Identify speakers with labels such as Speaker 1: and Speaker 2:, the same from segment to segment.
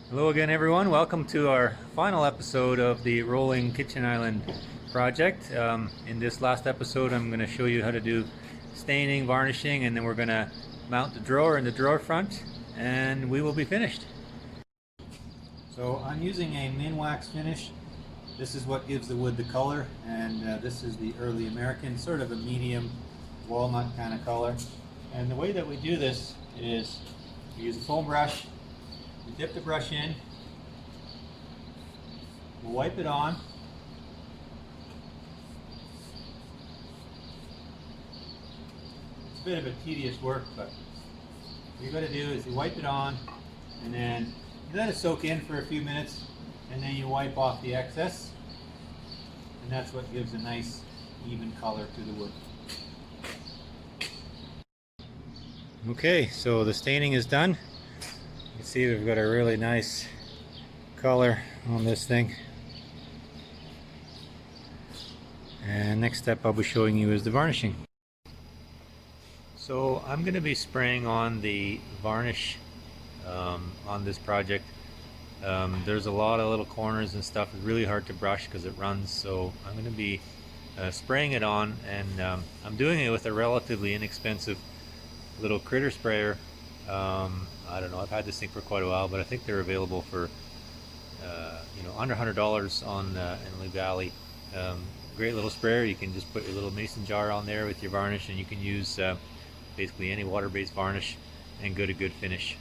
Speaker 1: Hello again, everyone. Welcome to our final episode of the rolling kitchen island project. In this last episode, I'm going to show you how to do staining, varnishing, and then we're going to mount the drawer in the drawer front, and we will be finished. So I'm using a min wax finish. This is what gives the wood the color, and this is the early American, sort of a medium walnut kind of color. And the way that we do this is we use a foam brush. We dip the brush in, we'll wipe it on, it's a bit of a tedious work, but what you got to do is you wipe it on and then you let it soak in for a few minutes, and then you wipe off the excess, and that's what gives a nice even color to the wood. Okay, so the staining is done. You can see we've got a really nice color on this thing. And next step I'll be showing you is the varnishing. So I'm going to be spraying on the varnish on this project. There's a lot of little corners and stuff. It's really hard to brush because it runs, so I'm going to be spraying it on, and I'm doing it with a relatively inexpensive little critter sprayer. I don't know, I've had this thing for quite a while, but I think they're available for under $100 on in Lee Valley. Great little sprayer. You can just put your little mason jar on there with your varnish, and you can use basically any water-based varnish and get a good finish.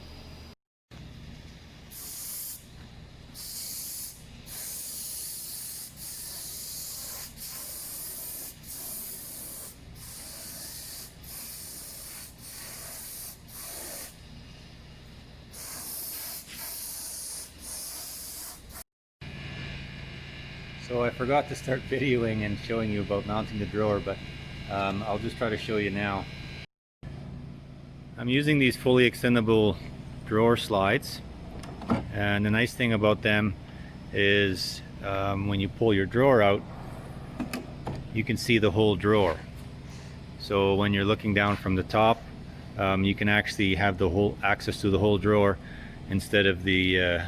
Speaker 1: So I forgot to start videoing and showing you about mounting the drawer, but I'll just try to show you now. I'm using these fully extendable drawer slides, and the nice thing about them is when you pull your drawer out, you can see the whole drawer. So when you're looking down from the top, you can actually have the whole access to the whole drawer, instead of the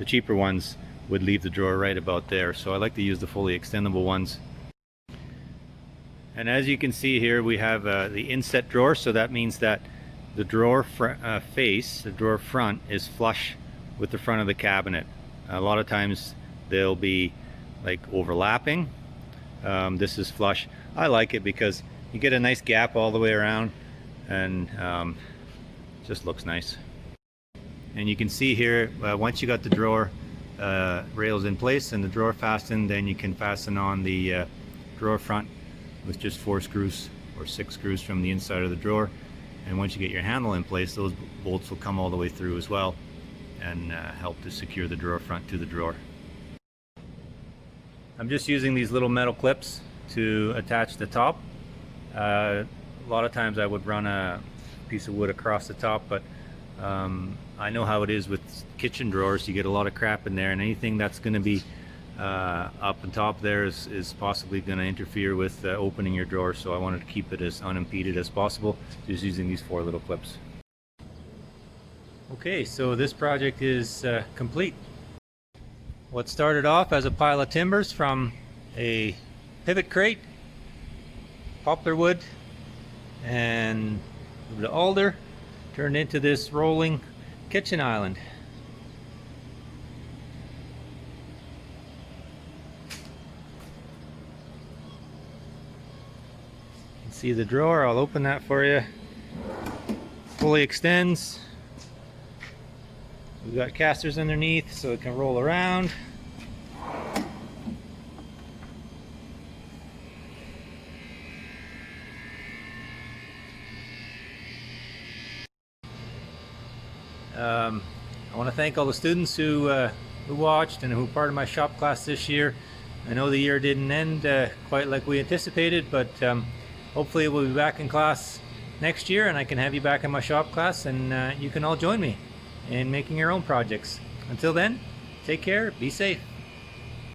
Speaker 1: cheaper ones would leave the drawer right about there. So I like to use the fully extendable ones. And as you can see here, we have the inset drawer, so that means that the drawer face, the drawer front, is flush with the front of the cabinet. A lot of times they'll be like overlapping. This is flush. I like it because you get a nice gap all the way around, and just looks nice. And you can see here, once you got the drawer rails in place and the drawer fastened, then you can fasten on the drawer front with just 4 screws or 6 screws from the inside of the drawer. And once you get your handle in place, those bolts will come all the way through as well, and help to secure the drawer front to the drawer. I'm just using these little metal clips to attach the top. A lot of times I would run a piece of wood across the top, but I know how it is with kitchen drawers. You get a lot of crap in there, and anything that's going to be up on top there is possibly going to interfere with opening your drawer. So I wanted to keep it as unimpeded as possible, just using these 4 little clips. Okay, so this project is complete. What started off as a pile of timbers from a pivot crate, poplar wood, and the alder, turned into this rolling kitchen island. You can see the drawer. I'll open that for you. Fully extends. We've got casters underneath so it can roll around. I want to thank all the students who watched and who were part of my shop class this year. I know the year didn't end quite like we anticipated, but hopefully we'll be back in class next year, and I can have you back in my shop class, and you can all join me in making your own projects. Until then, take care, be safe.